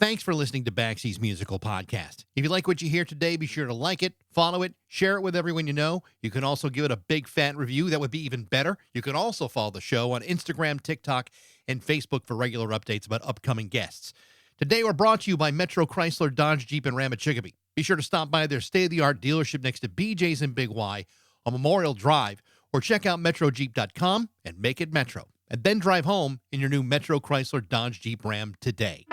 Thanks for listening to Baxie's Musical Podcast. If you like what you hear today, be sure to like it, follow it, share it with everyone you know. You can also give it a big fat review. That would be even better. You can also follow the show on Instagram, TikTok, and Facebook for regular updates about upcoming guests. Today, we're brought to you by Metro Chrysler, Dodge, Jeep, and Ram at Chicopee. Be sure to stop by their state-of-the-art dealership next to BJ's in Big Y on Memorial Drive, or check out metrojeep.com and make it Metro. And then drive home in your new Metro Chrysler, Dodge, Jeep, Ram today.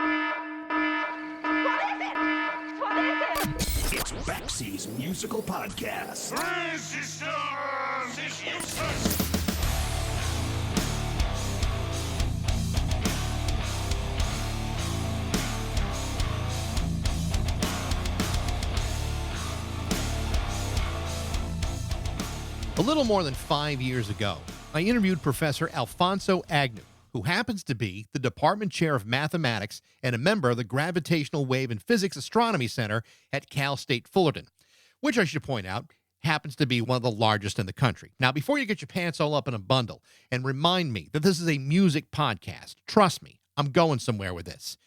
It's Baxie's Musical Podcast. Resistance is useless. A little more than 5 years ago, I interviewed Professor Alfie Agnew, who happens to be the Department Chair of Mathematics and a member of the Gravitational Wave and Physics Astronomy Center at Cal State-Fullerton, which I should point out happens to be one of the largest in the country. Now, before you get your pants all up in a bundle and remind me that this is a music podcast, trust me, I'm going somewhere with this.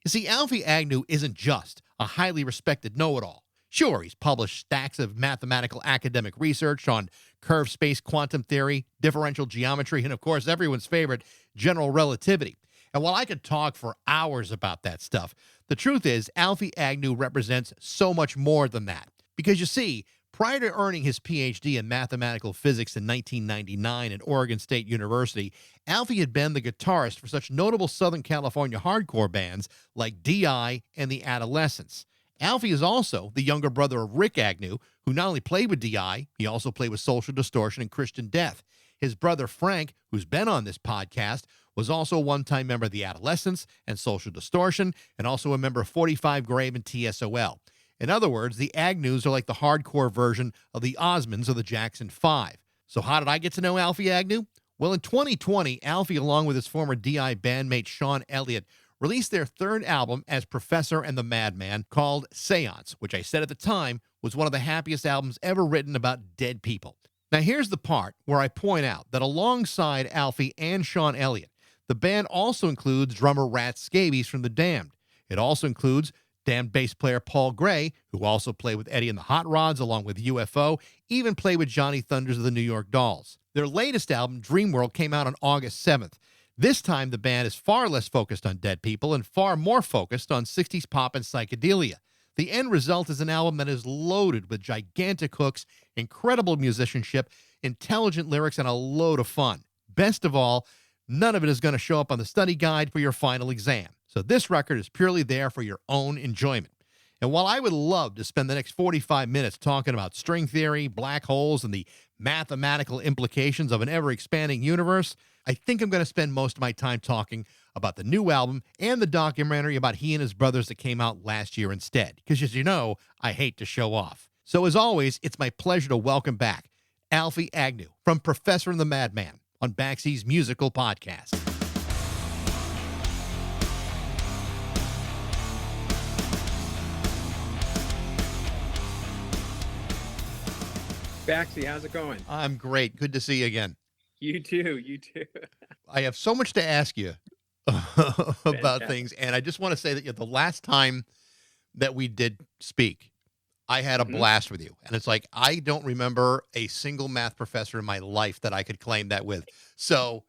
You see, Alfie Agnew isn't just a highly respected know-it-all. Sure, he's published stacks of mathematical academic research on curved space quantum theory, differential geometry, and of course, everyone's favorite, general relativity. And while I could talk for hours about that stuff, the truth is Alfie Agnew represents so much more than that. Because you see, prior to earning his PhD in mathematical physics in 1999 at Oregon State University, Alfie had been the guitarist for such notable Southern California hardcore bands like DI and the Adolescents. Alfie is also the younger brother of Rikk Agnew, who not only played with DI, he also played with Social Distortion and Christian Death. His brother Frank, who's been on this podcast, was also a one-time member of the Adolescents and Social Distortion, and also a member of 45 Grave and TSOL. In other words, the Agnews are like the hardcore version of the Osmonds or the Jackson 5. So how did I get to know Alfie Agnew? Well, in 2020, Alfie, along with his former DI bandmate Sean Elliott, released their third album as Professor and The Madman called Seance, which I said at the time was one of the happiest albums ever written about dead people. Now here's the part where I point out that alongside Alfie and Sean Elliott, the band also includes drummer Rat Scabies from The Damned. It also includes Damned bass player Paul Gray, who also played with Eddie and the Hot Rods along with UFO, even played with Johnny Thunders of the New York Dolls. Their latest album, Dreamworld, came out on August 7th. This time, the band is far less focused on dead people and far more focused on 60s pop and psychedelia. The end result is an album that is loaded with gigantic hooks, incredible musicianship, intelligent lyrics, and a load of fun. Best of all, none of it is going to show up on the study guide for your final exam. So this record is purely there for your own enjoyment. And while I would love to spend the next 45 minutes talking about string theory, black holes, and the mathematical implications of an ever-expanding universe, I think I'm going to spend most of my time talking about the new album and the documentary about he and his brothers that came out last year instead. Because as you know, I hate to show off. So as always, it's my pleasure to welcome back Alfie Agnew from Professor The Madman on Baxie's Musical Podcast. Baxie, how's it going? I'm great. Good to see you again. You too. You too. I have so much to ask you about things, and I just want to say that the last time that we did speak, I had a blast with you, and it's like I don't remember a single math professor in my life that I could claim that with. So,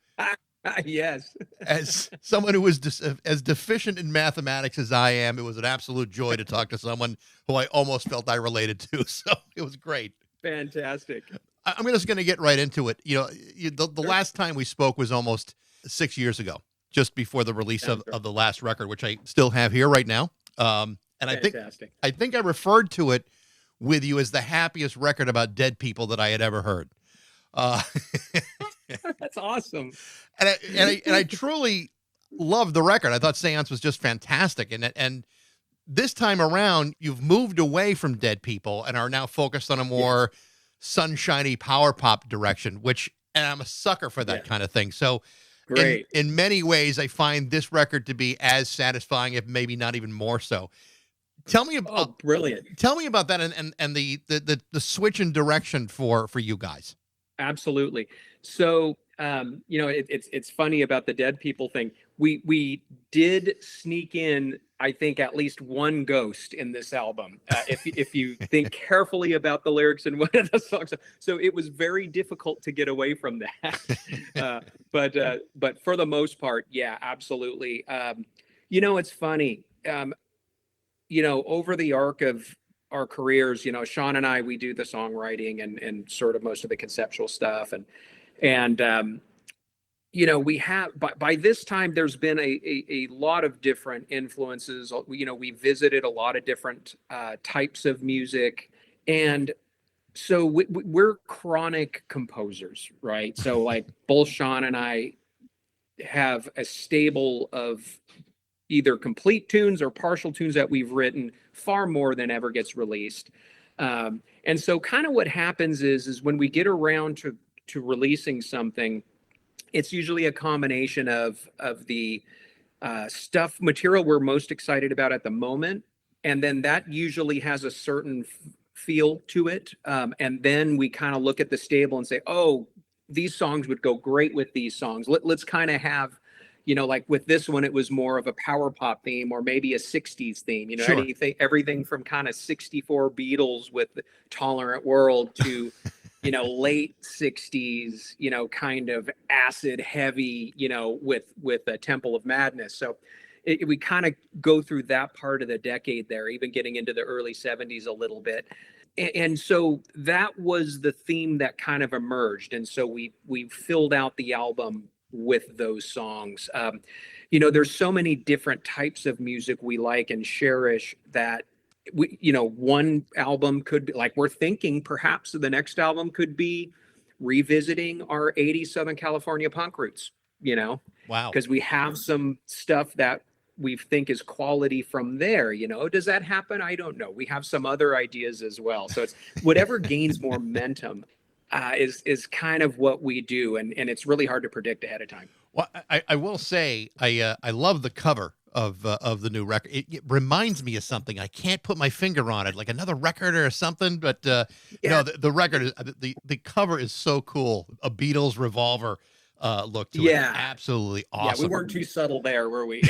yes, as someone who was as deficient in mathematics as I am, it was an absolute joy to talk to someone who I almost felt I related to. So it was great. Fantastic. I'm just going to get right into it. The last time we spoke was almost 6 years ago, just before the release of the last record, which I still have here right now. And Fantastic. I think I referred to it with you as the happiest record about dead people that I had ever heard. That's awesome. And I truly loved the record. I thought Seance was just fantastic. And this time around, you've moved away from dead people and are now focused on a more sunshiny power pop direction, and I'm a sucker for that kind of thing. So great. In many ways, I find this record to be as satisfying, if maybe not even more so. Tell me about brilliant. Tell me about that and the switch in direction for you guys. Absolutely. So it's funny about the dead people thing. We did sneak in I think, at least one ghost in this album, if you think carefully about the lyrics and one of the songs. So it was very difficult to get away from that. But for the most part, yeah, absolutely. It's funny. Over the arc of our careers, Sean and I, we do the songwriting and sort of most of the conceptual stuff, and we have by this time there's been a lot of different influences. We visited a lot of different types of music, and so we're chronic composers, right? So like both Sean and I have a stable of either complete tunes or partial tunes that we've written, far more than ever gets released. And so kind of what happens is when we get around to releasing something, it's usually a combination of the stuff material we're most excited about at the moment, and then that usually has a certain feel to it, and then we kind of look at the stable and say, oh, these songs would go great with these songs. Let's kind of have, like with this one, it was more of a power pop theme or maybe a 60s theme, Sure. everything from kind of 64 Beatles with Tolerant World to late 60s, kind of acid heavy, with a Temple of Madness. So we kind of go through that part of the decade there, even getting into the early 70s a little bit. And so that was the theme that kind of emerged. And so we filled out the album with those songs. There's so many different types of music we like and cherish that one album could be like, we're thinking perhaps the next album could be revisiting our 80s Southern California punk roots, Wow. because we have some stuff that we think is quality from there. Does that happen? I don't know. We have some other ideas as well. So it's whatever gains momentum is kind of what we do. And it's really hard to predict ahead of time. Well, I will say I love the cover of the new record. It reminds me of something. I can't put my finger on it, like another record or something. But the record is the cover is so cool. A Beatles Revolver look to it. Absolutely awesome. Yeah, we weren't too subtle there, were we?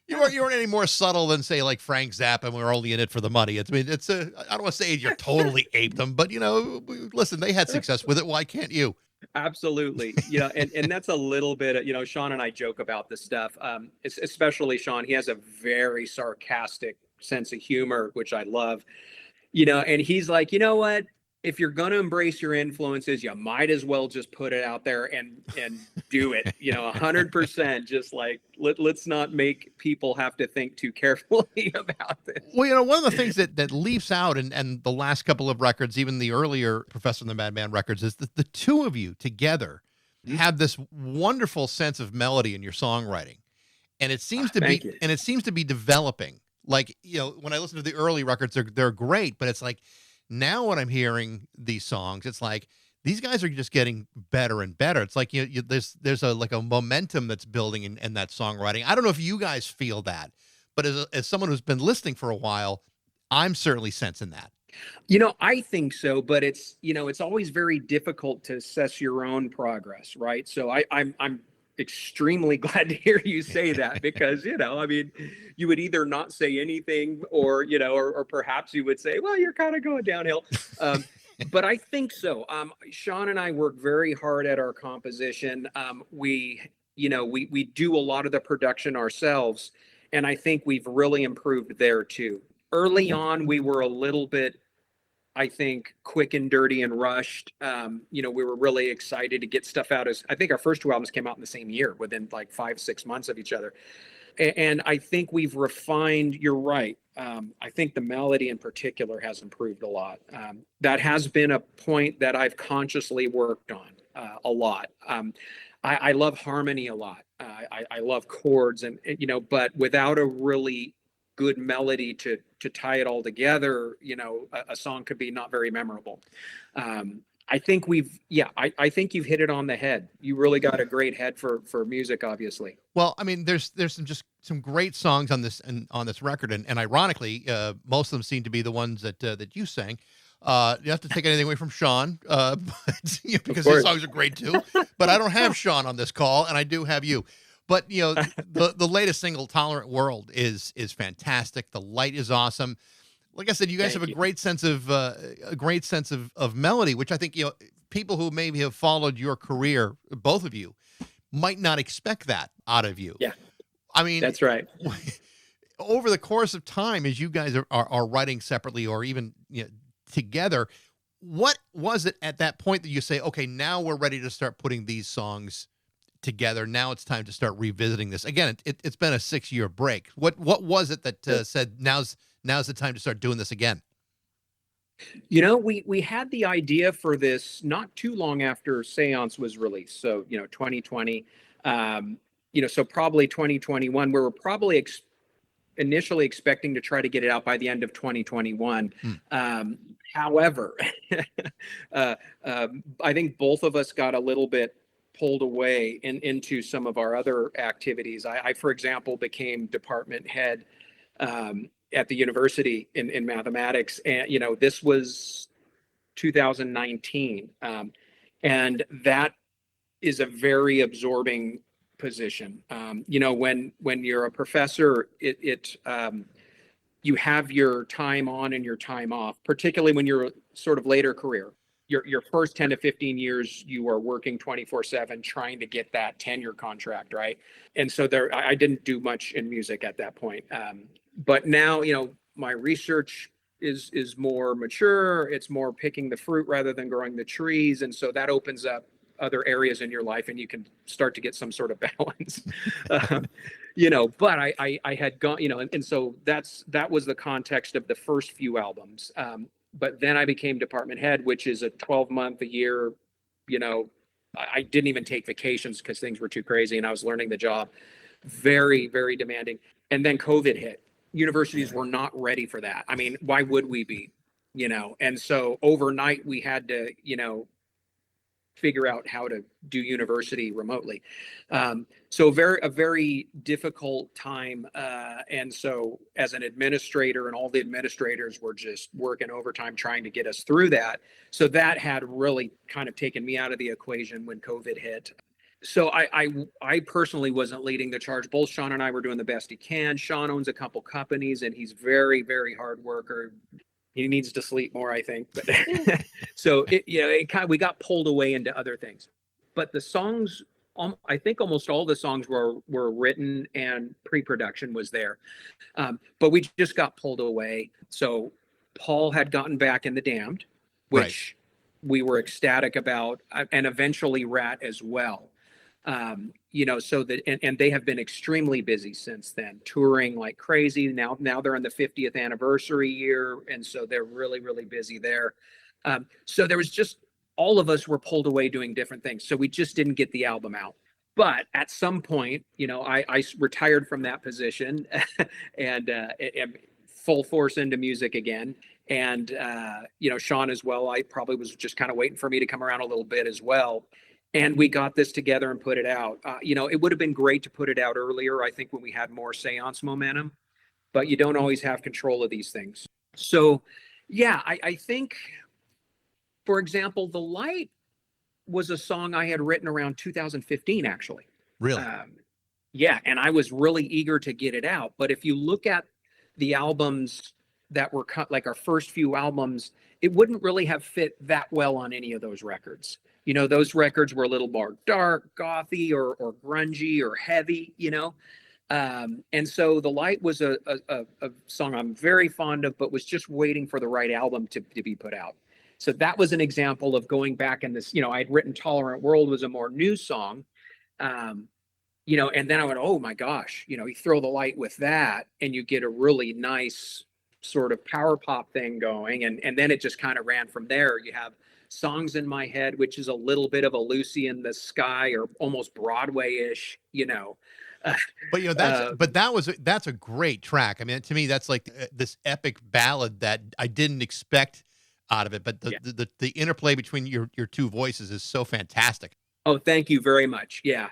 You weren't any more subtle than, say, like Frank Zappa, and we're only in it for the money. I don't want to say you totally aped them, but listen, they had success with it. Why can't you? Absolutely. And that's a little bit, Sean and I joke about this stuff. Especially Sean, he has a very sarcastic sense of humor, which I love, and he's like, you know what? If you're going to embrace your influences, you might as well just put it out there and do it, 100%. Just like, let's not make people have to think too carefully about this. Well, one of the things that leaps out and the last couple of records, even the earlier Professor The Madman records, is that the two of you together have this wonderful sense of melody in your songwriting. And it seems to be developing. Like, when I listen to the early records, they're great, but it's like, now when I'm hearing these songs, it's like these guys are just getting better and better. It's like there's a momentum that's building in that songwriting. I don't know if you guys feel that, but as someone who's been listening for a while, I'm certainly sensing that. I think so, but it's always very difficult to assess your own progress, right? So I'm extremely glad to hear you say that, because you would either not say anything or perhaps you would say, well, you're kind of going downhill, but I think so. Sean and I work very hard at our composition. We do a lot of the production ourselves, and I think we've really improved there too. Early on, we were a little bit, I think, quick and dirty and rushed. We were really excited to get stuff out. I think our first two albums came out in the same year, within like 5-6 months of each other. And I think we've refined, you're right. I think the melody in particular has improved a lot. That has been a point that I've consciously worked on a lot. I love harmony a lot. I love chords but without a really good melody to tie it all together, a song could be not very memorable. I think I think you've hit it on the head. You really got a great head for music, obviously. Well, I mean, there's some great songs on this record, and ironically, most of them seem to be the ones that you sang. You have to take anything away from Sean, because his songs are great too. But I don't have Sean on this call, and I do have you. But the latest single, "Tolerant World," is fantastic. The light is awesome. Like I said, you guys have a great sense of melody, which I think people who maybe have followed your career, both of you, might not expect that out of you. Yeah, I mean, that's right. Over the course of time, as you guys are writing separately or even together, what was it at that point that you say, okay, now we're ready to start putting these songs together? Now it's time to start revisiting this again. It's been a 6-year break. What was it that said now's the time to start doing this again? We had the idea for this not too long after Seance was released. So 2020. So probably 2021. We were probably initially expecting to try to get it out by the end of 2021. However, I think both of us got a little bit pulled away into some of our other activities. I for example, became department head at the university in mathematics, and this was 2019, and that is a very absorbing position. When you're a professor, you have your time on and your time off, particularly when you're sort of later career. Your first 10 to 15 years, you are working 24/7 trying to get that tenure contract, right? And so I didn't do much in music at that point. But now, my research is more mature. It's more picking the fruit rather than growing the trees. And so that opens up other areas in your life and you can start to get some sort of balance. But I had gone, and so that was the context of the first few albums. But then I became department head, which is a 12-month a year, I didn't even take vacations because things were too crazy and I was learning the job. Very, very demanding. And then COVID hit. Universities were not ready for that. I mean, why would we be? And so overnight we had to, figure out how to do university remotely. So a very difficult time. And so as an administrator, and all the administrators were just working overtime trying to get us through that. So that had really kind of taken me out of the equation when COVID hit. So I personally wasn't leading the charge. Both Sean and I were doing the best he can. Sean owns a couple companies and he's very, very hard worker. He needs to sleep more, I think. But so we got pulled away into other things. But the songs, I think almost all the songs were written and pre-production was there. But we just got pulled away. So Paul had gotten back in The Damned, which we were ecstatic about, and eventually Rat as well. So that, and they have been extremely busy since then, touring like crazy. Now they're in the 50th anniversary year. And so they're really, really busy there. So there was just, all of us were pulled away doing different things. So we just didn't get the album out. But at some point, I retired from that position and full force into music again. And, Sean as well, I probably was just kind of waiting for me to come around a little bit as well. And we got this together and put it out. It would have been great to put it out earlier, I think, when we had more seance momentum, but you don't always have control of these things. So, yeah, I think, for example, The Light was a song I had written around 2015, actually. Really? Yeah, and I was really eager to get it out. But if you look at the albums that were cut, like our first few albums, it wouldn't really have fit that well on any of those records. Those records were a little more dark, gothy, or grungy, or heavy, and so The Light was a song I'm very fond of, but was just waiting for the right album to be put out. So that was an example of going back in this, I'd written Tolerant World was a more new song, and then I went, oh my gosh, you throw The Light with that and you get a really nice sort of power pop thing going. And then it just kind of ran from there. You have Songs in My Head, which is a little bit of a Lucy in the Sky or almost Broadway-ish, But that's a great track. I mean, to me, that's like this epic ballad that I didn't expect out of it. But the interplay between your two voices is so fantastic. Oh, thank you very much. Yeah.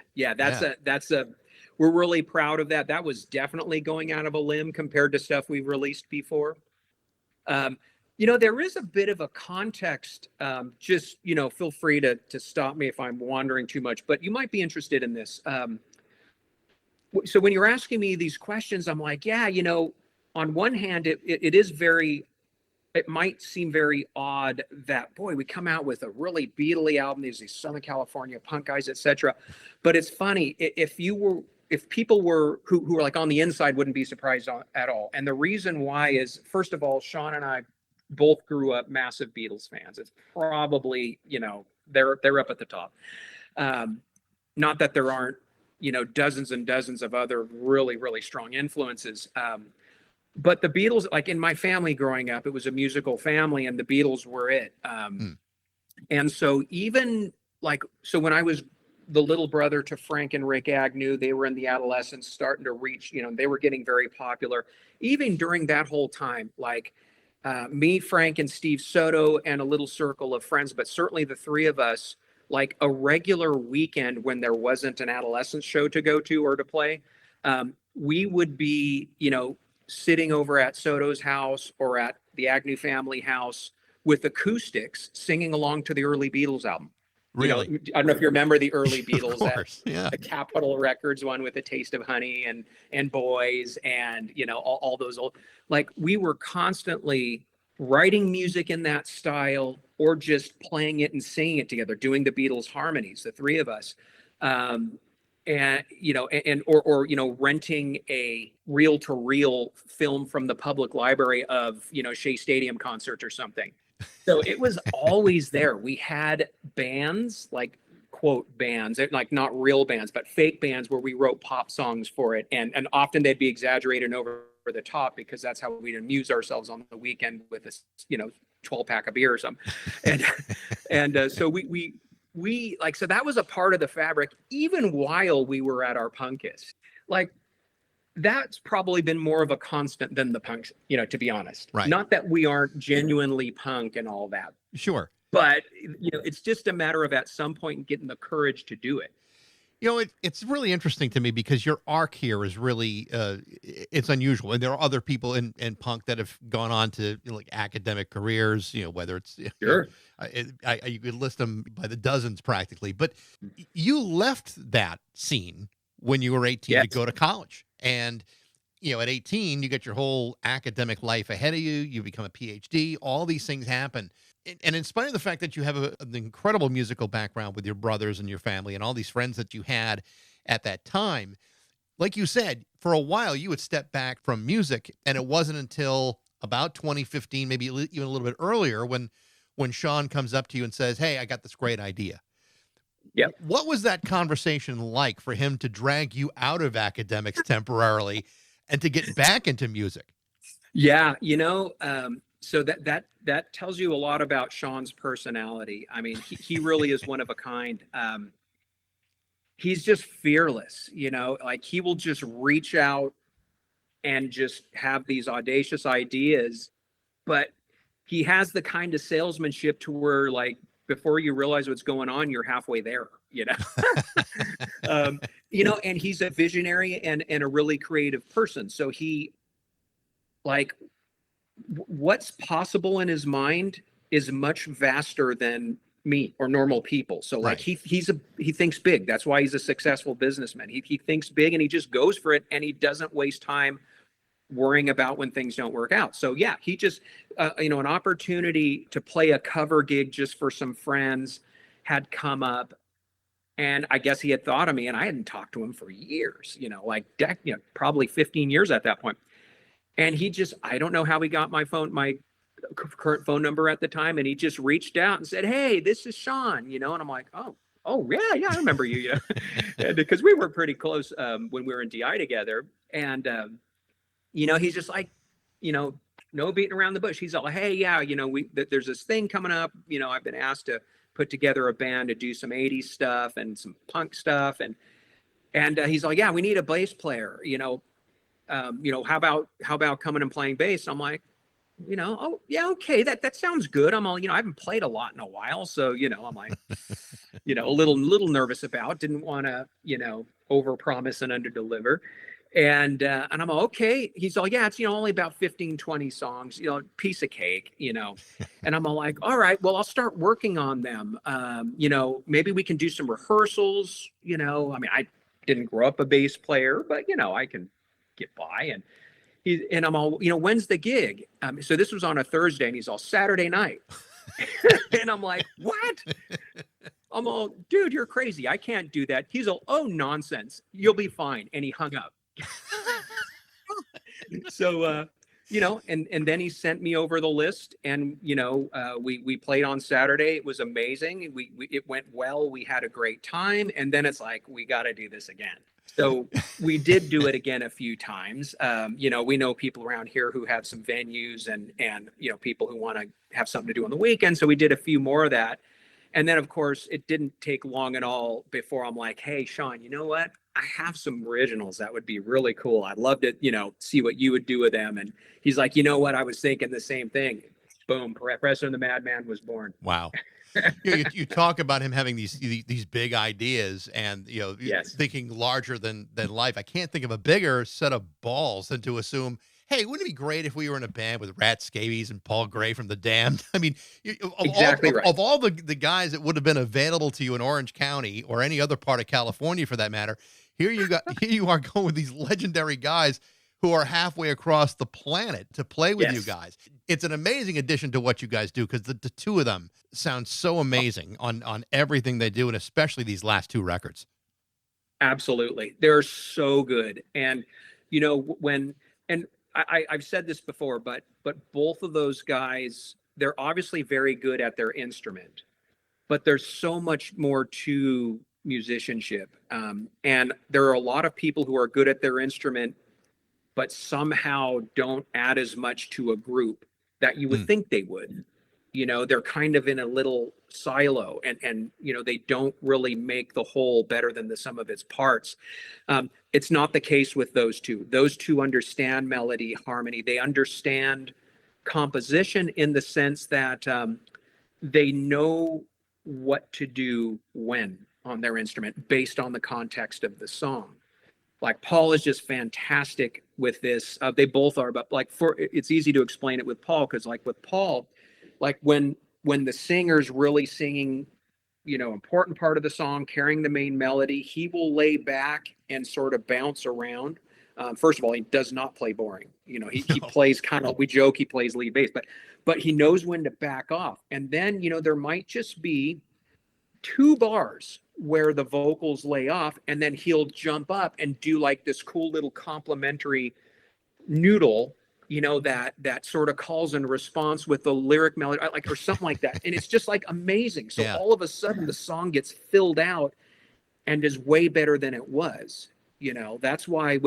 We're really proud of that. That was definitely going out of a limb compared to stuff we've released before. There is a bit of a context, just, feel free to stop me if I'm wandering too much, but you might be interested in this. So when you're asking me these questions, I'm like, yeah, on one hand, it might seem very odd that, boy, we come out with a really Beatley album, these Southern California punk guys, etc. But it's funny, if people were who were like on the inside wouldn't be surprised at all. And the reason why is, first of all, Sean and I both grew up massive Beatles fans. It's probably, they're up at the top. Not that there aren't, dozens and dozens of other really, really strong influences. But the Beatles, like in my family growing up, it was a musical family, and the Beatles were it. And so so when I was the little brother to Frank and Rikk Agnew, they were in the Adolescents, starting to reach, they were getting very popular. Even during that whole time, like me, Frank, and Steve Soto, and a little circle of friends, but certainly the three of us, like a regular weekend when there wasn't an Adolescents show to go to or to play, we would be, sitting over at Soto's house or at the Agnew family house with acoustics, singing along to the early Beatles album. Really? I don't know if you remember the early Beatles, Of course, yeah. the Capitol Records one with A Taste of Honey and Boys, and all those old, like, we were constantly writing music in that style or just playing it and singing it together, doing the Beatles harmonies, the three of us. Or renting a reel-to-reel film from the public library of, Shea Stadium concerts or something. So it was always there. We had bands, like quote bands, like not real bands, but fake bands where we wrote pop songs for it. And often they'd be exaggerated and over the top, because that's how we'd amuse ourselves on the weekend with a, 12-pack of beer or something. So we like, so that was a part of the fabric, even while we were at our punkest. Like, that's probably been more of a constant than the punks, to be honest. Right. Not that we aren't genuinely punk and all that. Sure. But, it's just a matter of at some point getting the courage to do it. It's really interesting to me because your arc here is really, it's unusual. And there are other people in punk that have gone on to like academic careers, whether it's, Sure. You could list them by the dozens practically, but you left that scene when you were 18 to go to college. And, at 18, you get your whole academic life ahead of you. You become a PhD. All these things happen. And in spite of the fact that you have an incredible musical background with your brothers and your family and all these friends that you had at that time, like you said, for a while you would step back from music. And it wasn't until about 2015, maybe even a little bit earlier, when Sean comes up to you and says, "Hey, I got this great idea." Yep. What was that conversation like for him to drag you out of academics temporarily and to get back into music? Yeah. So that tells you a lot about Sean's personality. I mean, he really is one of a kind. He's just fearless, like he will just reach out and just have these audacious ideas, but he has the kind of salesmanship to where, like, before you realize what's going on, you're halfway there, and he's a visionary and a really creative person. So he, like, what's possible in his mind is much vaster than me or normal people. So like, he thinks big. That's why he's a successful businessman. He thinks big and he just goes for it, and he doesn't waste time worrying about when things don't work out. So yeah, he just, an opportunity to play a cover gig just for some friends had come up, and I guess he had thought of me, and I hadn't talked to him for years, probably 15 years at that point. And he just, I don't know how he got my current phone number at the time. And he just reached out and said, "Hey, this is Sean," and I'm like, oh yeah, I remember you, because we were pretty close when we were in DI together. And, he's just like, no beating around the bush. He's all, "Hey, yeah, there's this thing coming up. I've been asked to put together a band to do some 80s stuff and some punk stuff." And he's like, "Yeah, we need a bass player, how about coming and playing bass?" I'm like, "Oh yeah, okay, that sounds good." I'm all, I haven't played a lot in a while, so I'm like, a little nervous about, didn't want to, overpromise and underdeliver. And I'm all, okay. He's all, "Yeah, it's only about 15, 20 songs, piece of cake, And I'm all like, "All right, well, I'll start working on them. Maybe we can do some rehearsals, I mean, I didn't grow up a bass player, but I can get by. And I'm all, when's the gig? So this was on a Thursday, and he's all, Saturday night. And I'm like, what? I'm all, dude, you're crazy. I can't do that. He's all, oh, nonsense. You'll be fine. And he hung up. So, and then he sent me over the list, and, we played on Saturday. It was amazing. It went well. We had a great time. And then it's like, we got to do this again. So we did do it again a few times. We know people around here who have some venues and people who want to have something to do on the weekend. So we did a few more of that. And then, of course, it didn't take long at all before I'm like, hey, Sean, you know what? I have some originals that would be really cool. I'd love to, see what you would do with them. And he's like, you know what? I was thinking the same thing. Boom. Professor The Madman was born. Wow. You talk about him having these big ideas and, Yes. thinking larger than life. I can't think of a bigger set of balls than to assume, hey, wouldn't it be great if we were in a band with Rat, Scabies, and Paul Gray from The Damned? I mean, of all the guys that would have been available to you in Orange County or any other part of California for that matter, here you are going with these legendary guys who are halfway across the planet to play with you guys. It's an amazing addition to what you guys do, because the two of them sound so amazing on everything they do, and especially these last two records. Absolutely. They're so good. And, I've said this before, but both of those guys, they're obviously very good at their instrument, but there's so much more to musicianship. And there are a lot of people who are good at their instrument, but somehow don't add as much to a group that you would think they would. They're kind of in a little silo, and they don't really make the whole better than the sum of its parts. It's not the case with those two. Those two understand melody, harmony. They understand composition in the sense that they know what to do when on their instrument based on the context of the song. Like Paul is just fantastic with this. They both are, but it's easy to explain it with Paul, because with Paul, when the singer's really singing, important part of the song, carrying the main melody, he will lay back and sort of bounce around. First of all, he does not play boring. He plays kind of, we joke, he plays lead bass, but he knows when to back off. And then, there might just be 2 bars where the vocals lay off, and then he'll jump up and do this cool little complementary noodle, that sort of calls and response with the lyric melody, or something like that. And it's just amazing. So all of a sudden the song gets filled out and is way better than it was. That's why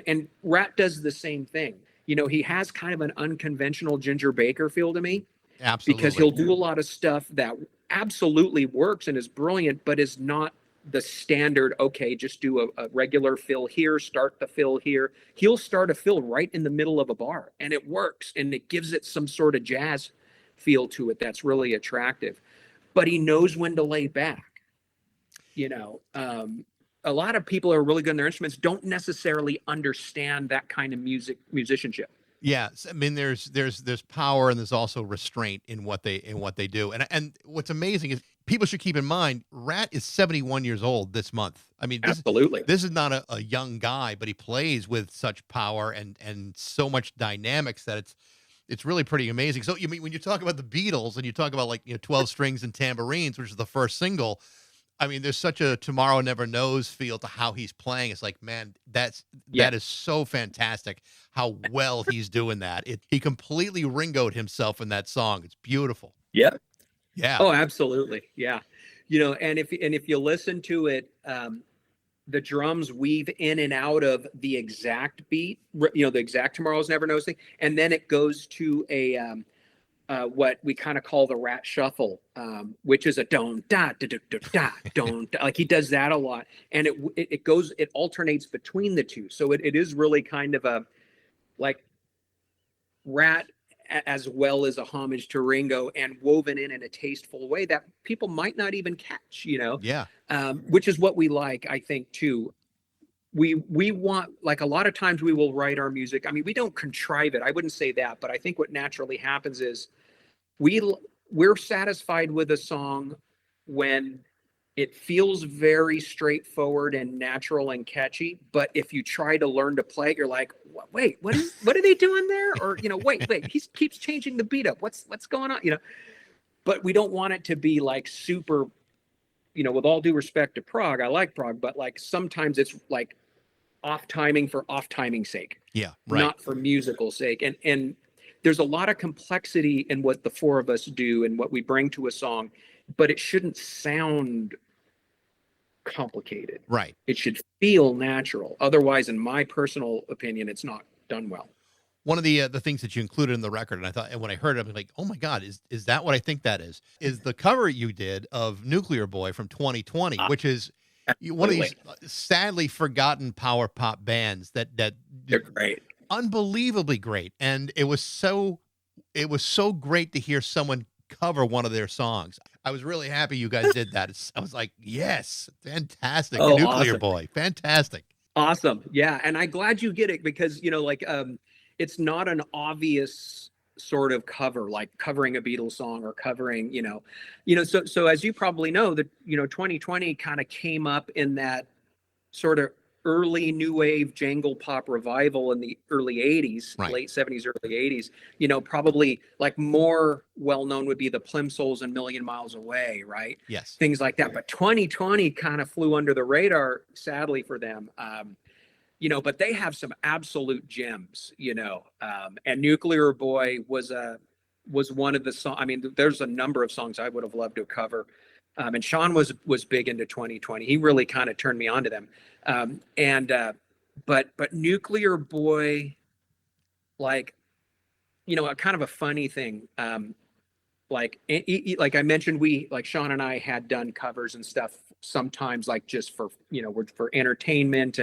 and Rat does the same thing. He has kind of an unconventional Ginger Baker feel to me. Absolutely. Because he'll do a lot of stuff that absolutely works and is brilliant, but is not the standard, okay, just do a regular fill here, start the fill here. He'll start a fill right in the middle of a bar, and it works, and it gives it some sort of jazz feel to it that's really attractive. But he knows when to lay back. A lot of people who are really good in their instruments don't necessarily understand that kind of musicianship. Yes, I mean there's power, and there's also restraint in what they do. And what's amazing is people should keep in mind Rat is 71 years old this month. I mean, absolutely, this is not a young guy, but he plays with such power and so much dynamics that it's really pretty amazing. So when you talk about the Beatles and you talk about 12 strings and tambourines, which is the first single, I mean, there's such a Tomorrow Never Knows feel to how he's playing. It's like, man, that is so fantastic how well he's doing that. He completely Ringo'd himself in that song. It's beautiful. Yeah. Yeah. Oh, absolutely. Yeah. And if you listen to it, the drums weave in and out of the exact beat, the exact Tomorrow Never Knows thing. And then it goes to a, what we kind of call the Rat shuffle, which is a don da da da da da don. He does that a lot, and it alternates between the two. So it is really kind of a Rat as well as a homage to Ringo, and woven in a tasteful way that people might not even catch. Yeah. Which is what we like, I think, too. We want, a lot of times we will write our music. I mean, we don't contrive it. I wouldn't say that, but I think what naturally happens is we're satisfied with a song when it feels very straightforward and natural and catchy. But if you try to learn to play, you're like, wait, what are they doing there? Or, wait, he keeps changing the beat up. What's going on? But we don't want it to be like super, with all due respect to prog, I like prog, but like sometimes it's like off timing for off timing sake. Yeah, right. Not for musical sake. And there's a lot of complexity in what the four of us do and what we bring to a song, but it shouldn't sound complicated. Right. It should feel natural. Otherwise, in my personal opinion, it's not done well. One of the things that you included in the record, and I thought, and when I heard it, I was like, oh my God, is that what I think that is the cover you did of Nuclear Boy from 2020, which is one of these sadly forgotten power pop bands that they're great. Unbelievably great. And it was so great to hear someone cover one of their songs. I was really happy you guys did that. I was like, yes, fantastic. Nuclear awesome. Boy, fantastic. Awesome. Yeah. And I'm glad you get it because, it's not an obvious sort of cover, like covering a Beatles song or covering, so as you probably know that, 2020 kind of came up in that sort of early new wave jangle pop revival in the early 80s, right. Late 70s, early 80s, probably like more well-known would be the Plimsolls and Million Miles Away, right? Yes. Things like that. But 2020 kind of flew under the radar, sadly for them. But they have some absolute gems, and Nuclear Boy was one of the songs. I mean, there's a number of songs I would have loved to cover. And Sean was big into 2020. He really kind of turned me on to them. But Nuclear Boy, like, a kind of a funny thing. Like I mentioned, Sean and I had done covers and stuff sometimes, like just for, for entertainment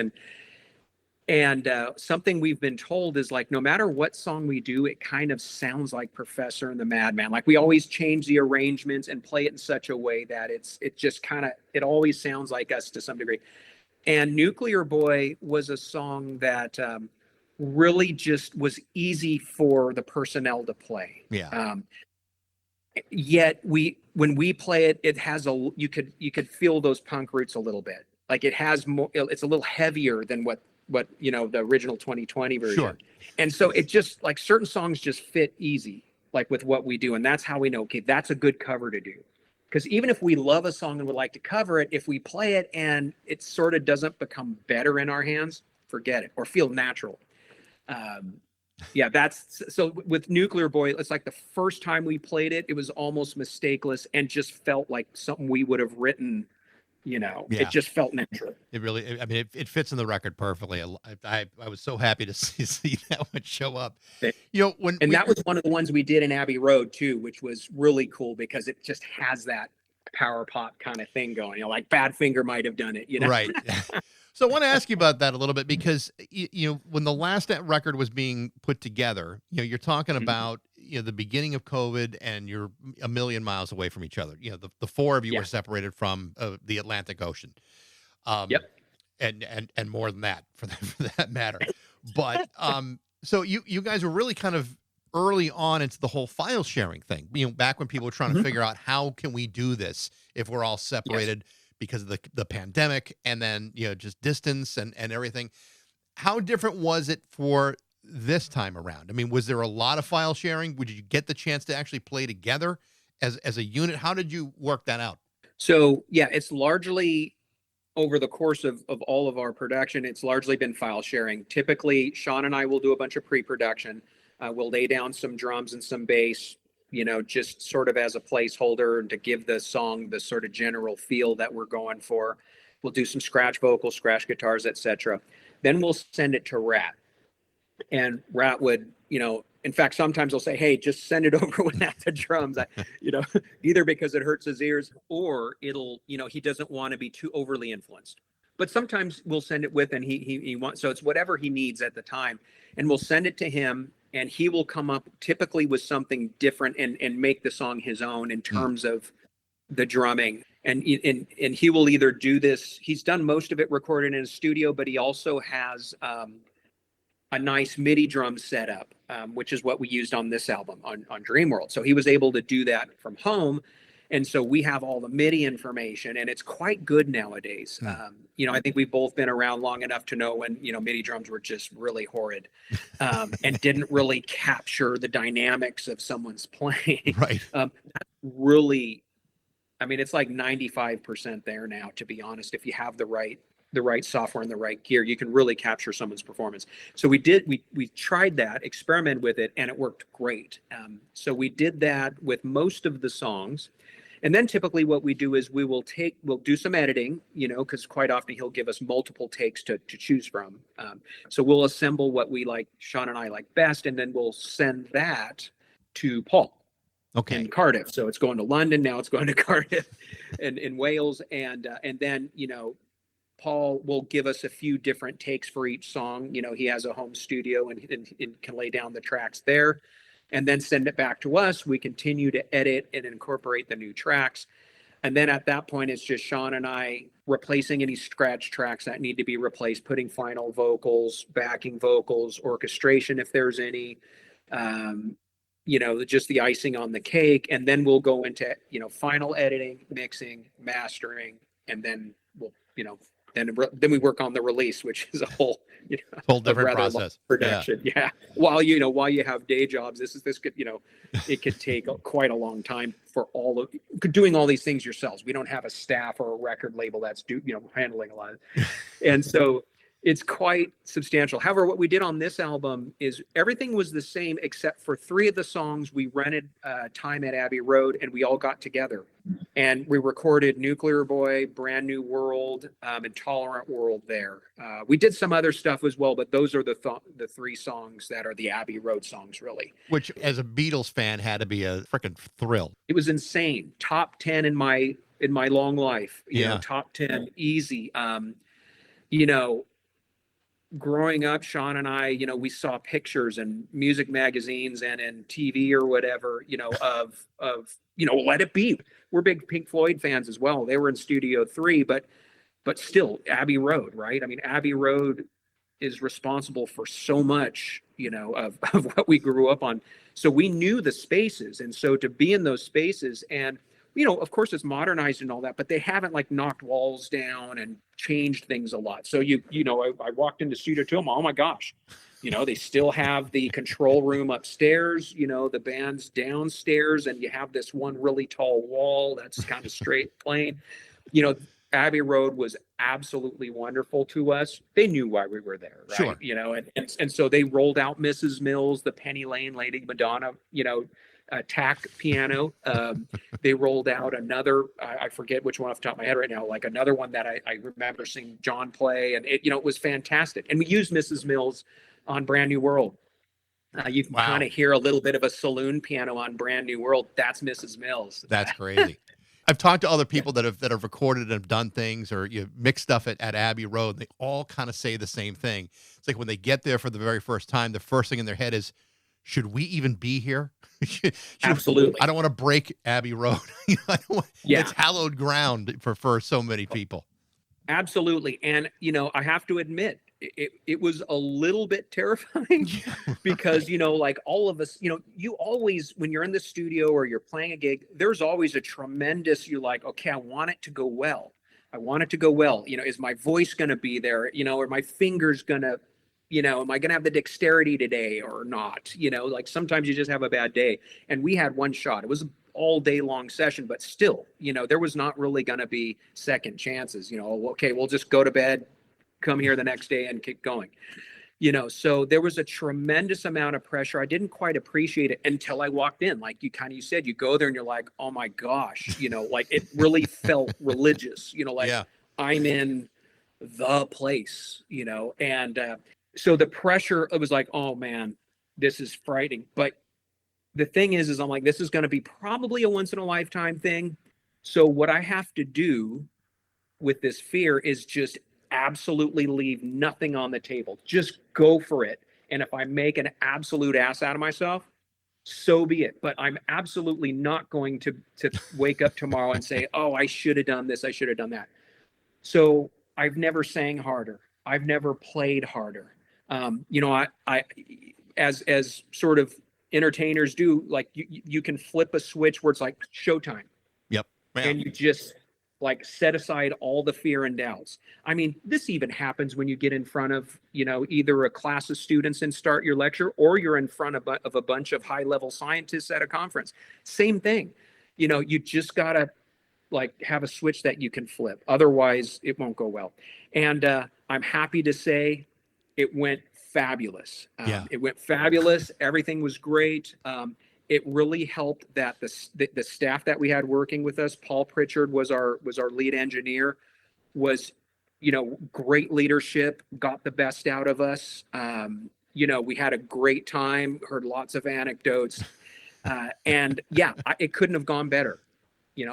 and something we've been told is like, no matter what song we do, it kind of sounds like Professor and the Madman. Like we always change the arrangements and play it in such a way that it always sounds like us to some degree. And Nuclear Boy was a song that really just was easy for the personnel to play. Yeah. Yet when we play it, it has you could feel those punk roots a little bit. Like it has more, it's a little heavier than what the original 2020 version. Sure. And so it just like certain songs just fit easy, like with what we do. And that's how we know, okay, that's a good cover to do. Because even if we love a song and would like to cover it, if we play it and it sort of doesn't become better in our hands, forget it or feel natural. Yeah, that's so with Nuclear Boy, it's like the first time we played it, it was almost mistakeless and just felt like something we would have written. It just felt natural. It really, I mean, it fits in the record perfectly. I was so happy to see that one show up. That was one of the ones we did in Abbey Road too, which was really cool because it just has that power pop kind of thing going. Like Badfinger might have done it. Right. So I want to ask you about that a little bit because when the last record was being put together, you're talking about the beginning of COVID and you're a million miles away from each other. The four of you were separated from the Atlantic Ocean. Yep. And more than that for that matter. But so you guys were really kind of early on into the whole file sharing thing. Back when people were trying to figure out how can we do this if we're all separated. Yes. Because of the pandemic and then, just distance and everything. How different was it for this time around? I mean, was there a lot of file sharing? Would you get the chance to actually play together as a unit? How did you work that out? So, yeah, it's largely over the course of all of our production, it's largely been file sharing. Typically, Sean and I will do a bunch of pre-production. We'll lay down some drums and some bass, just sort of as a placeholder and to give the song the sort of general feel that we're going for. We'll do some scratch vocals, scratch guitars, etc. Then we'll send it to Rat. And Rat would, in fact, sometimes he'll say, hey, just send it over without the drums, either because it hurts his ears or it'll, he doesn't want to be too overly influenced. But sometimes we'll send it with and he wants, so it's whatever he needs at the time. And we'll send it to him. And he will come up typically with something different and make the song his own in terms of the drumming. And he will either do this. He's done most of it recorded in a studio, but he also has a nice MIDI drum setup, which is what we used on this album on Dreamworld. So he was able to do that from home. And so we have all the MIDI information, and it's quite good nowadays. I think we've both been around long enough to know when, MIDI drums were just really horrid, and didn't really capture the dynamics of someone's playing. Right. That's really, it's like 95% there now, to be honest. If you have the right software and the right gear, you can really capture someone's performance. So we tried that, experimented with it, and it worked great. So we did that with most of the songs. And then typically what we do is we'll do some editing, because quite often he'll give us multiple takes to choose from. So we'll assemble what Sean and I like best, and then we'll send that to Paul. Okay. In Cardiff. So it's going to London, now it's going to Cardiff and in Wales. And then, Paul will give us a few different takes for each song. He has a home studio and can lay down the tracks there, and then send it back to us. We continue to edit and incorporate the new tracks. And then at that point, it's just Sean and I replacing any scratch tracks that need to be replaced, putting final vocals, backing vocals, orchestration if there's any, just the icing on the cake. And then we'll go into, final editing, mixing, mastering, and then we'll, then we work on the release, which is a whole different process. Production. Yeah. While you have day jobs, this could, it could take quite a long time for doing all these things yourselves. We don't have a staff or a record label that's handling a lot. And so it's quite substantial. However, what we did on this album is everything was the same except for 3 of the songs. We rented time at Abbey Road, and we all got together. And we recorded Nuclear Boy, Brand New World, and Tolerant World there. We did some other stuff as well, but those are the 3 songs that are the Abbey Road songs, really. Which, as a Beatles fan, had to be a freaking thrill. It was insane. Top 10 in my long life. Top 10 easy. Growing up, Sean and I, we saw pictures in music magazines and in TV or whatever, of Let It Be. We're big Pink Floyd fans as well. They were in Studio 3, but still Abbey Road, right? Abbey Road is responsible for so much, of what we grew up on. So we knew the spaces. And so to be in those spaces, and of course it's modernized and all that, but they haven't knocked walls down and changed things a lot. So I walked into Studio 2, oh my gosh, they still have the control room upstairs, the band's downstairs, and you have this one really tall wall that's kind of straight plain. Abbey Road was absolutely wonderful to us. They knew why we were there, right? Sure. And so they rolled out Mrs. Mills, the Penny Lane Lady Madonna, tack piano. They rolled out another, I forget which one off the top of my head right now, another one that I remember seeing John play, and it was fantastic. And we used Mrs. Mills on Brand New World. You can kind of hear a little bit of a saloon piano on Brand New World. That's Mrs. Mills. That's crazy. I've talked to other people that have recorded and have done things or mixed stuff at Abbey Road. And they all kind of say the same thing. It's like when they get there for the very first time, the first thing in their head is, should we even be here? Absolutely. I don't want to break Abbey Road. It's hallowed ground for so many people. Absolutely. And, I have to admit, it was a little bit terrifying because, all of us, you always, when you're in the studio or you're playing a gig, there's always a tremendous, okay, I want it to go well. I want it to go well. Is my voice going to be there? Are my fingers going to, am I going to have the dexterity today or not? Sometimes you just have a bad day. And we had one shot. It was an all day long session, but still, there was not really going to be second chances. Okay, we'll just go to bed, come here the next day and keep going. So there was a tremendous amount of pressure. I didn't quite appreciate it until I walked in. Like you said, you go there and you're like, oh my gosh, it really felt religious, I'm in the place, and, so the pressure, it was like, oh man, this is frightening. But the thing is I'm like, this is going to be probably a once in a lifetime thing. So what I have to do with this fear is just absolutely leave nothing on the table. Just go for it. And if I make an absolute ass out of myself, so be it. But I'm absolutely not going to wake up tomorrow and say, oh, I should have done this. I should have done that. So I've never sang harder. I've never played harder. I as sort of entertainers do, you can flip a switch where it's like showtime. Yep. and you just like set aside all the fear and doubts. I mean, this even happens when you get in front of, either a class of students and start your lecture, or you're in front of a bunch of high-level scientists at a conference. Same thing. You just gotta like have a switch that you can flip. Otherwise, it won't go well. And I'm happy to say it went fabulous. It went fabulous. Everything was great. It really helped that the staff that we had working with us, Paul Pritchard was our lead engineer, was, great leadership, got the best out of us. We had a great time, heard lots of anecdotes. And yeah, it couldn't have gone better,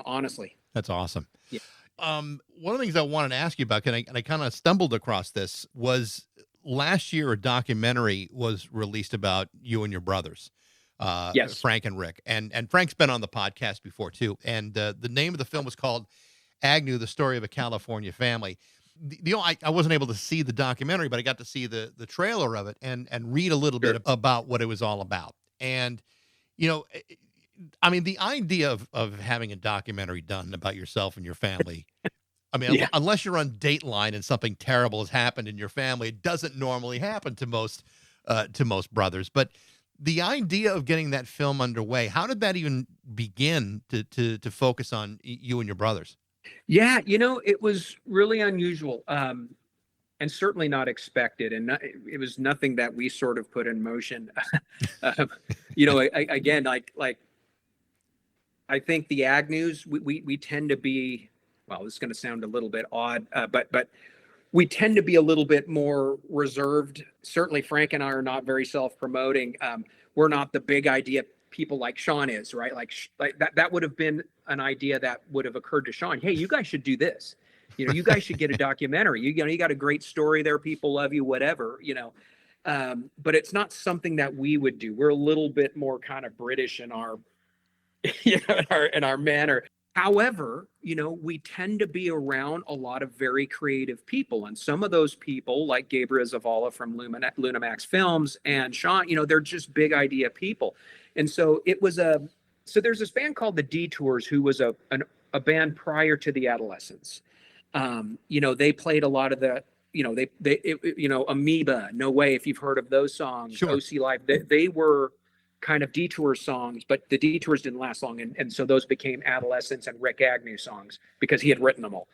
honestly. That's awesome. Yeah. One of the things I wanted to ask you about, and I kind of stumbled across this, was last year a documentary was released about you and your brothers. Yes. Frank and Rikk, and Frank's been on the podcast before too. And the name of the film was called Agnew: The Story of a California Family. I wasn't able to see the documentary, but I got to see the trailer of it and read a little bit about what it was all about. And I mean, the idea of having a documentary done about yourself and your family. I mean, unless you're on Dateline and something terrible has happened in your family, it doesn't normally happen to most brothers. But the idea of getting that film underway, how did that even begin to focus on you and your brothers? Yeah, it was really unusual, and certainly not expected. And it was nothing that we sort of put in motion. Again, like I think the Agnews, we tend to be, well, this is going to sound a little bit odd, but we tend to be a little bit more reserved. Certainly Frank and I are not very self-promoting. We're not the big idea people like Sean is, right? Like that would have been an idea that would have occurred to Sean. Hey, you guys should do this. You guys should get a documentary. You got a great story there. People love you, whatever, but it's not something that we would do. We're a little bit more kind of British in our, in our manner. However, we tend to be around a lot of very creative people. And some of those people, like Gabriel Zavala from Lunamax Films and Sean, they're just big idea people. And so so there's this band called the Detours, who was a band prior to the Adolescents. They played a lot of the, Amoeba, No Way, if you've heard of those songs, Sure. OC Live, they were kind of Detour songs, but the Detours didn't last long. And so those became Adolescents and Rick Agnew songs because he had written them all.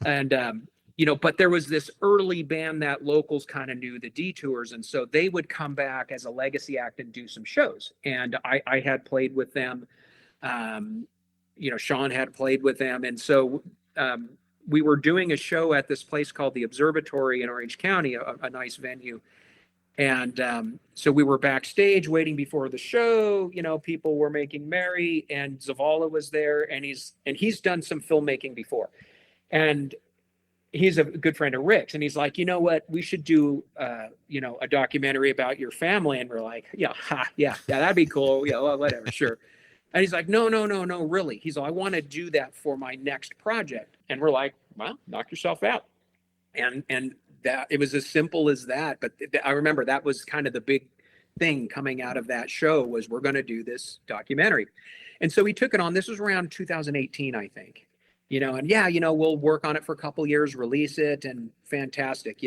But there was this early band that locals kind of knew, the Detours. And so they would come back as a legacy act and do some shows. And I had played with them. Sean had played with them. And so we were doing a show at this place called the Observatory in Orange County, a nice venue. And so we were backstage waiting before the show, people were making merry, and Zavala was there, and he's done some filmmaking before. And he's a good friend of Rick's, and he's like, you know what, we should do, a documentary about your family. And we're like, yeah, that'd be cool. Yeah, well, whatever, sure. And he's like, no, really. He's like, I want to do that for my next project. And we're like, well, knock yourself out. And that it was as simple as that. But I remember that was kind of the big thing coming out of that show, was we're going to do this documentary. And so we took it on. This was around 2018, I think, and we'll work on it for a couple years, release it, and fantastic.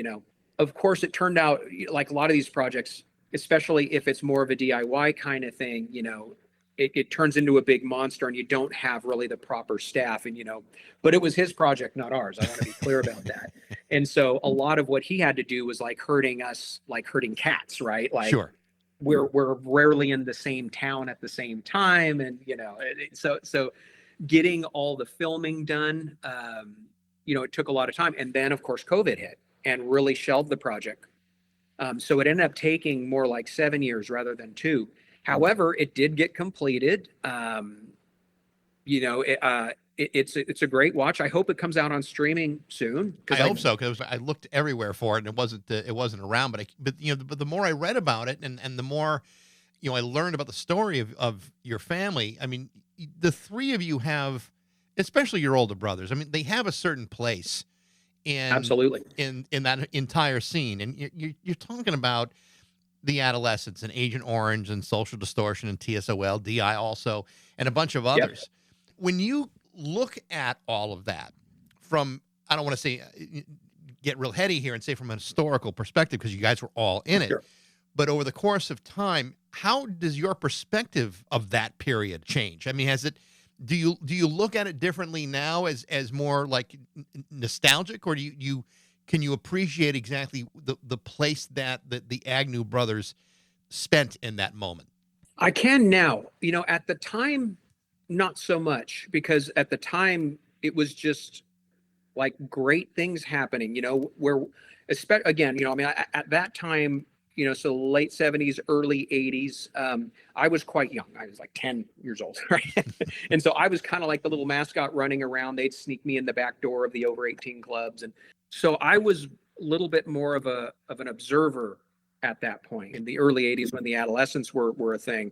Of course, it turned out like a lot of these projects, especially if it's more of a DIY kind of thing, it turns into a big monster, and you don't have really the proper staff. And, but it was his project, not ours. I want to be clear about that. And so a lot of what he had to do was like herding us, like herding cats, right? Like, sure. We're rarely in the same town at the same time. And, so getting all the filming done, it took a lot of time. And then of course, COVID hit and really shelved the project. So it ended up taking more like 7 years rather than 2. However, it did get completed. It's a great watch. I hope it comes out on streaming soon. I hope so, because I looked everywhere for it and it wasn't around. But the more I read about it and the more I learned about the story of your family. I mean, the three of you have, especially your older brothers, I mean, they have a certain place absolutely in that entire scene. And you're talking about the Adolescents and Agent Orange and Social Distortion and TSOL, DI also, and a bunch of others. Yep. When you look at all of that from, I don't want to say get real heady here and say from a historical perspective, because you guys were all in it, Sure. but over the course of time, how does your perspective of that period change? I mean, do you look at it differently now as more like nostalgic, or can you appreciate exactly the place that the Agnew brothers spent in that moment? I can now. At the time, not so much, because at the time it was just like great things happening, where, again, I mean, at that time, so late 70s, early 80s, I was quite young. I was like 10 years old, right? And so I was kind of like the little mascot running around. They'd sneak me in the back door of the over 18 clubs. And so I was a little bit more of an observer at that point in the early 80s when the Adolescents were a thing.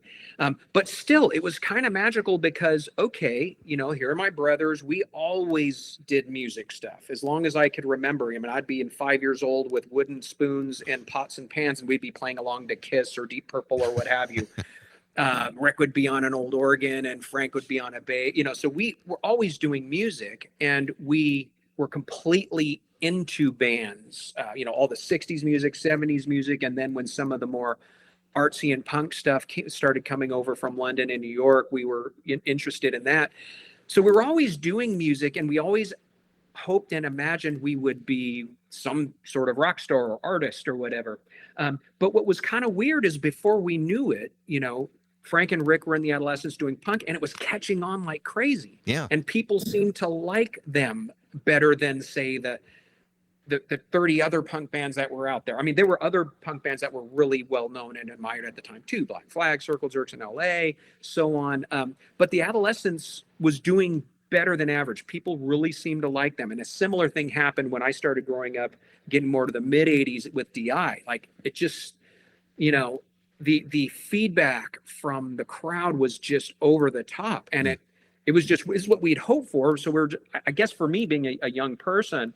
But still, it was kind of magical because, okay, here are my brothers. We always did music stuff as long as I could remember. I mean, I'd be 5 years old with wooden spoons and pots and pans, and we'd be playing along to Kiss or Deep Purple or what have you. Rick would be on an old organ and Frank would be on a bass, so we were always doing music, and we were completely into bands, all the 60s music, 70s music. And then when some of the more artsy and punk stuff started coming over from London and New York, we were interested in that. So we were always doing music, and we always hoped and imagined we would be some sort of rock star or artist or whatever. But what was kind of weird is before we knew it, Frank and Rikk were in the Adolescents doing punk, and it was catching on like crazy. Yeah. And people seemed to like them better than, say, the 30 other punk bands that were out there. I mean, there were other punk bands that were really well known and admired at the time too. Black Flag, Circle Jerks in LA, so on. But the Adolescents was doing better than average. People really seemed to like them. And a similar thing happened when I started growing up, getting more to the mid 80s with DI. Like, it just, the feedback from the crowd was just over the top. And it was what we'd hoped for. So I guess for me, being a young person,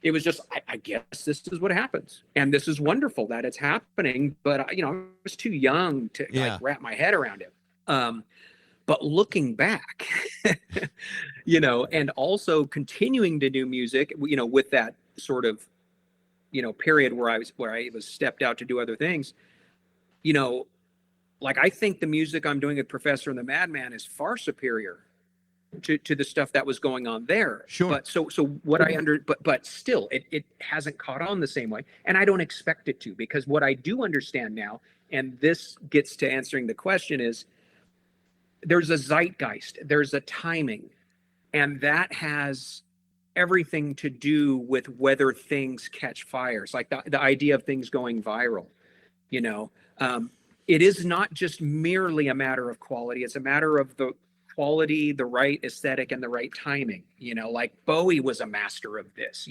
it was just, I guess this is what happens. And this is wonderful that it's happening. But, I was too young to like wrap my head around it. But looking back, and also continuing to do music, with that sort of, period where I was stepped out to do other things, like, I think the music I'm doing with Professor The Madman is far superior to the stuff that was going on there. Sure. But so what but still it hasn't caught on the same way. And I don't expect it to, because what I do understand now, and this gets to answering the question, is there's a zeitgeist, there's a timing, and that has everything to do with whether things catch fire. It's like the idea of things going viral, it is not just merely a matter of quality. It's a matter of the quality, the right aesthetic, and the right timing. Like Bowie was a master of this,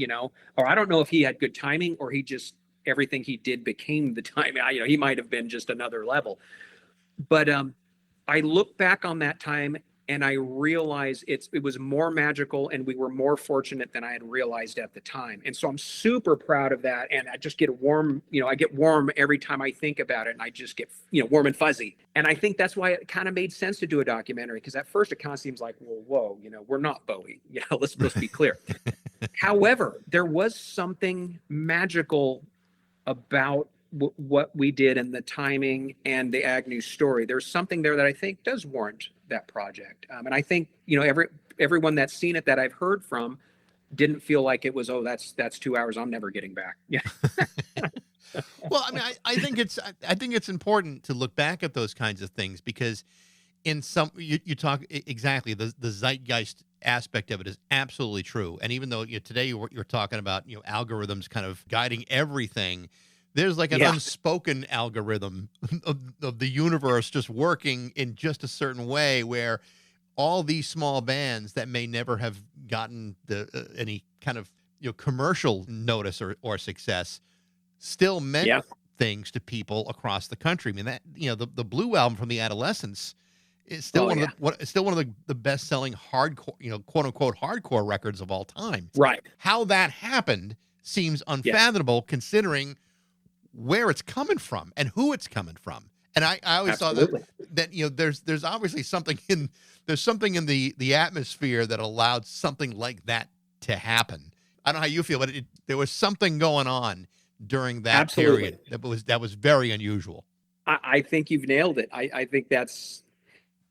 or I don't know if he had good timing or he just, everything he did became the timing. He might have been just another level. But I look back on that time and I realize it was more magical, and we were more fortunate than I had realized at the time. And so I'm super proud of that. And I just get warm, I get warm every time I think about it, and I just get, warm and fuzzy. And I think that's why it kind of made sense to do a documentary, because at first it kind of seems like, well, whoa, we're not Bowie, let's be clear. However, there was something magical about what we did and the timing and the Agnew story. There's something there that I think does warrant that project. And I think, everyone that's seen it that I've heard from didn't feel like it was, that's 2 hours I'm never getting back. Yeah. Well, I mean, I think it's important to look back at those kinds of things, because in some, you talk exactly, the zeitgeist aspect of it is absolutely true. And even though today you're talking about, algorithms kind of guiding everything, there's like an unspoken algorithm of the universe just working in just a certain way, where all these small bands that may never have gotten any kind of commercial notice or success still meant things to people across the country. I mean, that the Blue album from the Adolescents is still one of the best selling hardcore, quote unquote hardcore records of all time. Right. How that happened seems unfathomable, considering where it's coming from and who it's coming from. And I always thought that, there's obviously something in the atmosphere that allowed something like that to happen. I don't know how you feel, but there was something going on during that Absolutely. period that was very unusual. I think you've nailed it. I think that's,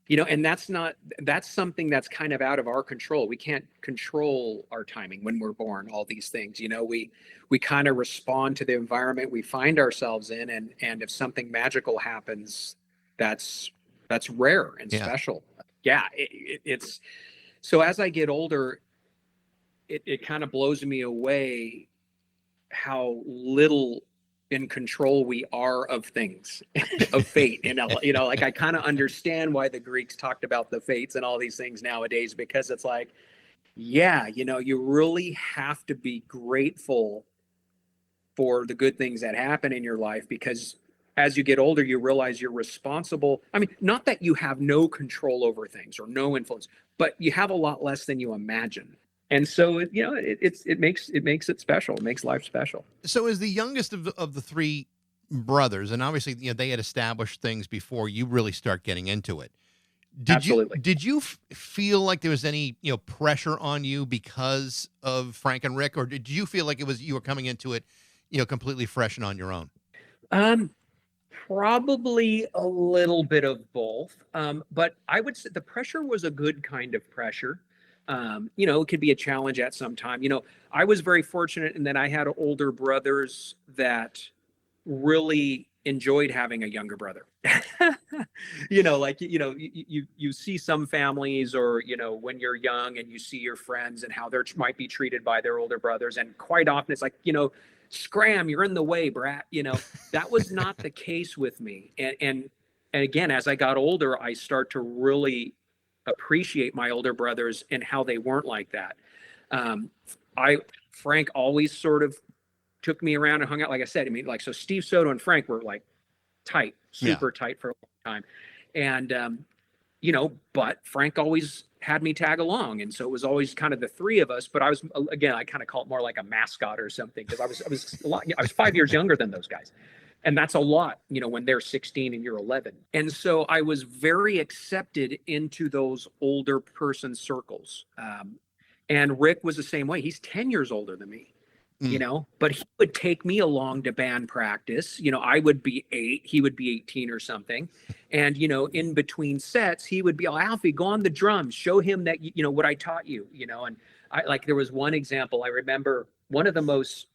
and that's something that's kind of out of our control. We can't control our timing when we're born, all these things. We kind of respond to the environment we find ourselves in, and if something magical happens, that's rare and special. Yeah, it's so as I get older, it kind of blows me away how little in control we are of things, of fate. Like I kind of understand why the Greeks talked about the fates and all these things nowadays, because it's like, you really have to be grateful for the good things that happen in your life, because as you get older, you realize you're responsible. I mean, not that you have no control over things or no influence, but you have a lot less than you imagine. And so, it makes it special. It makes life special. So as the youngest of the three brothers, and obviously, they had established things before you really start getting into it. Absolutely. Did you feel like there was any, pressure on you because of Frank and Rikk, or did you feel like you were coming into it, completely fresh and on your own? Probably a little bit of both. But I would say the pressure was a good kind of pressure. It could be a challenge at some time. I was very fortunate in that I had older brothers that really enjoyed having a younger brother. You see some families, or, when you're young and you see your friends and how they might be treated by their older brothers. And quite often it's like, scram, you're in the way, brat. That was not the case with me. And again, as I got older, I start to really appreciate my older brothers and how they weren't like that. Frank always sort of took me around and hung out. Like I said, so Steve Soto and Frank were like tight, super tight for a long time. And, but Frank always had me tag along. And so it was always kind of the three of us, but I kind of call it more like a mascot or something. Cause I was 5 years younger than those guys. And that's a lot, when they're 16 and you're 11. And so I was very accepted into those older person circles. And Rikk was the same way. He's 10 years older than me, but he would take me along to band practice. I would be 8, he would be 18 or something. And, in between sets, he would be, Alfie, go on the drums, show him that, what I taught you, and there was one example. I remember one of the most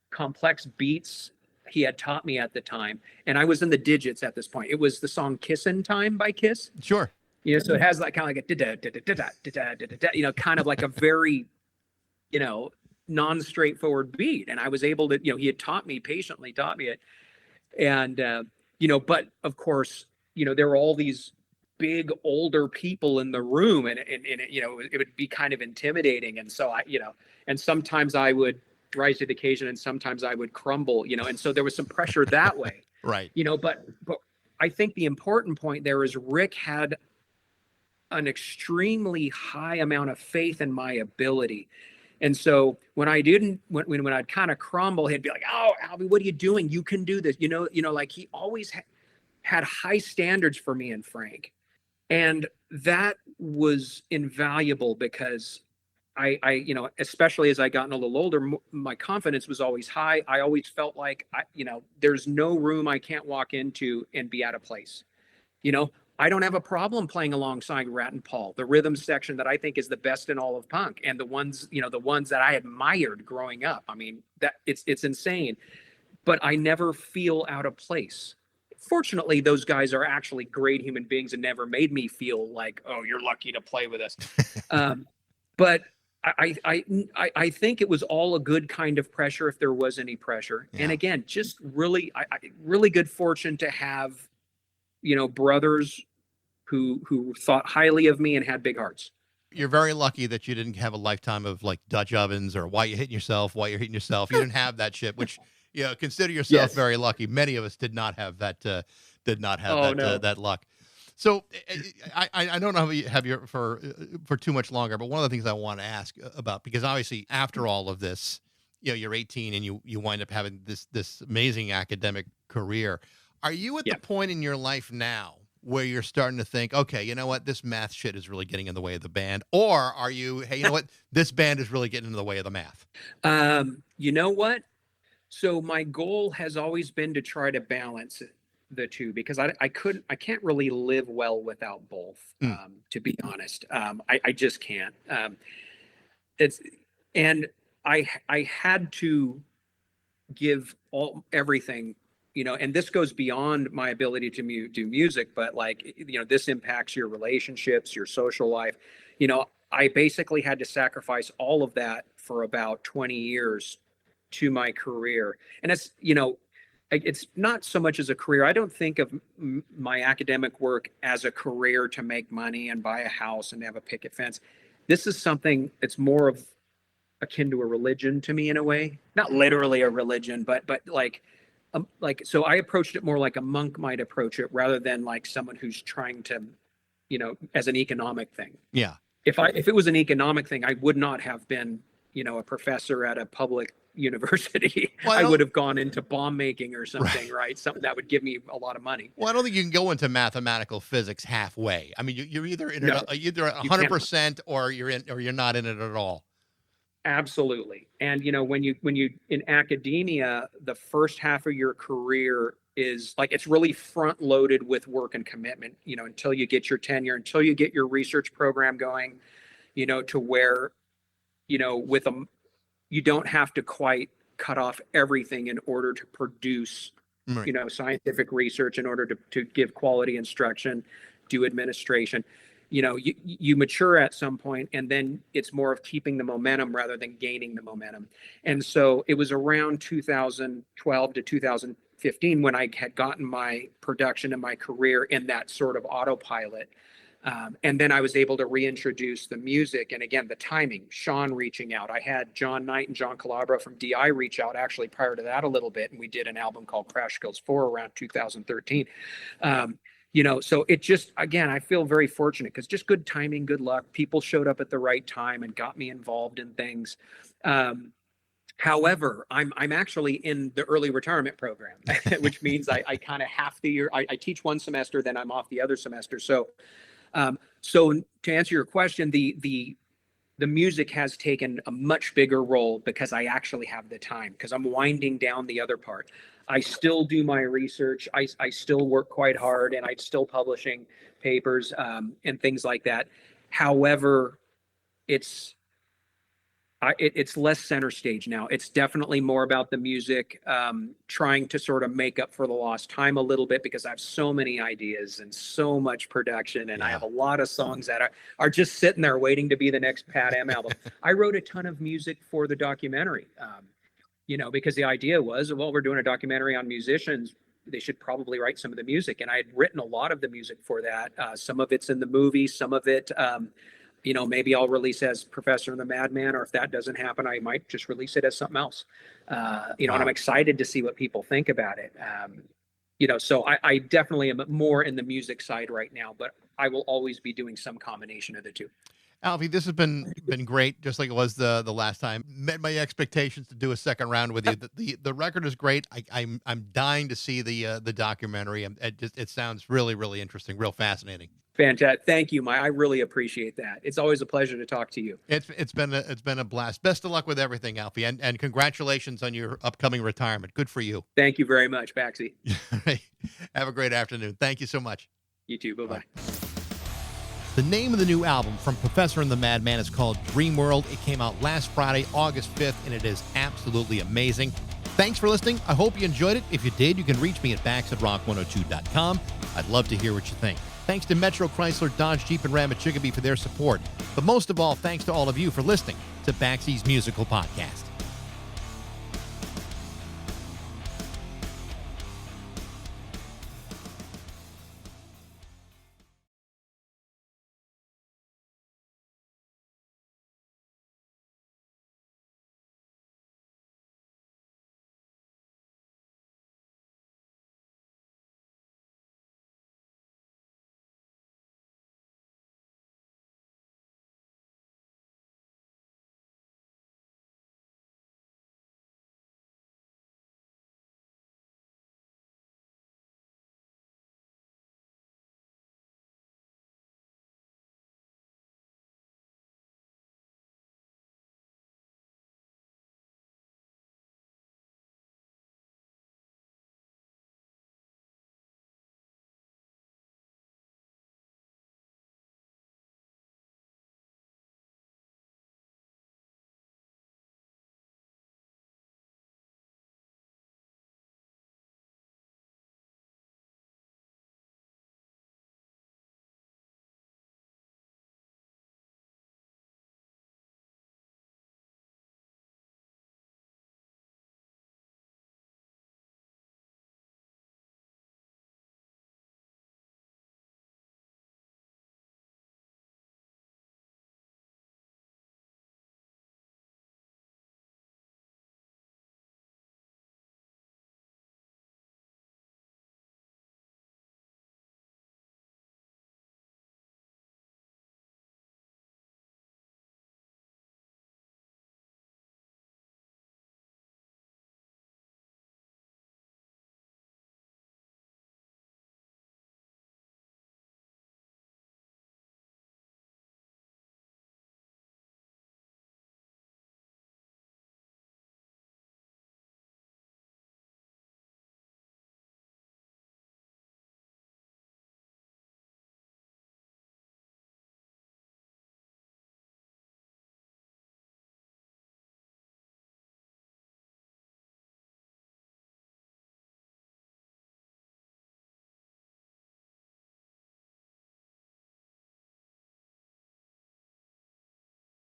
complex beats he had taught me at the time, and I was in the digits at this point. It was the song "Kissin' Time" by Kiss. Sure. So it has kind of like a kind of like a very, non-straightforward beat. And I was able to, he had patiently taught me it. And, but of course, there were all these big older people in the room, and it would be kind of intimidating. And so and sometimes I would rise to the occasion, and sometimes I would crumble, and so there was some pressure that way. Right. But I think the important point there is Rikk had an extremely high amount of faith in my ability. And so when I'd kind of crumble, he'd be like, "Oh, Albie, what are you doing? You can do this." Like he always had high standards for me and Frank. And that was invaluable, because I especially as I gotten a little older, my confidence was always high. I always felt like, there's no room I can't walk into and be out of place. I don't have a problem playing alongside Rat and Paul, the rhythm section that I think is the best in all of punk, and the ones that I admired growing up. That it's insane, but I never feel out of place. Fortunately, those guys are actually great human beings and never made me feel like, oh, you're lucky to play with us. But I think it was all a good kind of pressure, if there was any pressure. Yeah. And again, just really good fortune to have, brothers who thought highly of me and had big hearts. You're very lucky that you didn't have a lifetime of like Dutch ovens or why you're hitting yourself. You didn't have that shit, which, consider yourself very lucky. Many of us did not have that, that luck. So I don't know how you for too much longer, but one of the things I want to ask about, because obviously after all of this, you're 18 and you wind up having this amazing academic career. Are you at the point in your life now where you're starting to think, okay, you know what, this math shit is really getting in the way of the band? Or are you, hey, you know what, this band is really getting in the way of the math? You know what? So my goal has always been to try to balance the two, because I can't really live well without both, to be honest. I just can't. And I had to give everything, and this goes beyond my ability to do music, but like, this impacts your relationships, your social life. I basically had to sacrifice all of that for about 20 years to my career. And it's not so much as a career. I don't think of my academic work as a career to make money and buy a house and have a picket fence. This is something that's more of akin to a religion to me, in a way. Not literally a religion, but like so I approached it more like a monk might approach it, rather than like someone who's trying to, as an economic thing. Yeah. If it was an economic thing, I would not have been, a professor at a public university. Well, I would have gone into bomb making or something, right? Something that would give me a lot of money. Well, I don't think you can go into mathematical physics halfway. I mean, you're either in it, either 100% or you're not in it at all. Absolutely. And when you in academia, the first half of your career is like, it's really front loaded with work and commitment, until you get your tenure, until you get your research program going, to where, with you don't have to quite cut off everything in order to produce, scientific research, in order to give quality instruction, do administration. You mature at some point, and then it's more of keeping the momentum rather than gaining the momentum. And so it was around 2012 to 2015 when I had gotten my production and my career in that sort of autopilot. And then I was able to reintroduce the music. And again, the timing, Sean reaching out. I had John Knight and John Calabro from DI reach out actually prior to that a little bit. And we did an album called Crash Skills 4 around 2013. So it just, again, I feel very fortunate, because just good timing, good luck. People showed up at the right time and got me involved in things. However, I'm actually in the early retirement program, which means I kind of half the year, I teach one semester, then I'm off the other semester. So to answer your question, the music has taken a much bigger role because I actually have the time, because I'm winding down the other part. I still do my research. I still work quite hard, and I'm still publishing papers and things like that. However, it's less center stage now. It's definitely more about the music, trying to sort of make up for the lost time a little bit, because I have so many ideas and so much production, and I have a lot of songs that are just sitting there waiting to be the next Pat M album. I wrote a ton of music for the documentary, because the idea was, well, we're doing a documentary on musicians, they should probably write some of the music. And I had written a lot of the music for that. Some of it's in the movie, some of it, maybe I'll release as Professor The Madman, or if that doesn't happen, I might just release it as something else. And I'm excited to see what people think about it. So I definitely am more in the music side right now, but I will always be doing some combination of the two. Alfie, this has been great, just like it was the last time. Met my expectations to do a second round with you. The record is great. I'm dying to see the documentary. It sounds really, really interesting, real fascinating. Fantastic. Thank you, Mike. I really appreciate that. It's always a pleasure to talk to you. It's been a blast. Best of luck with everything, Alfie, and congratulations on your upcoming retirement. Good for you. Thank you very much, Baxie. Have a great afternoon. Thank you so much. You too. Bye-bye. The name of the new album from Professor and the Madman is called Dreamworld. It came out last Friday, August 5th, and it is absolutely amazing. Thanks for listening. I hope you enjoyed it. If you did, you can reach me at bax@rock102.com. I'd love to hear what you think. Thanks to Metro Chrysler, Dodge, Jeep, and Ram at Chicopee for their support. But most of all, thanks to all of you for listening to Baxie's Musical Podcast.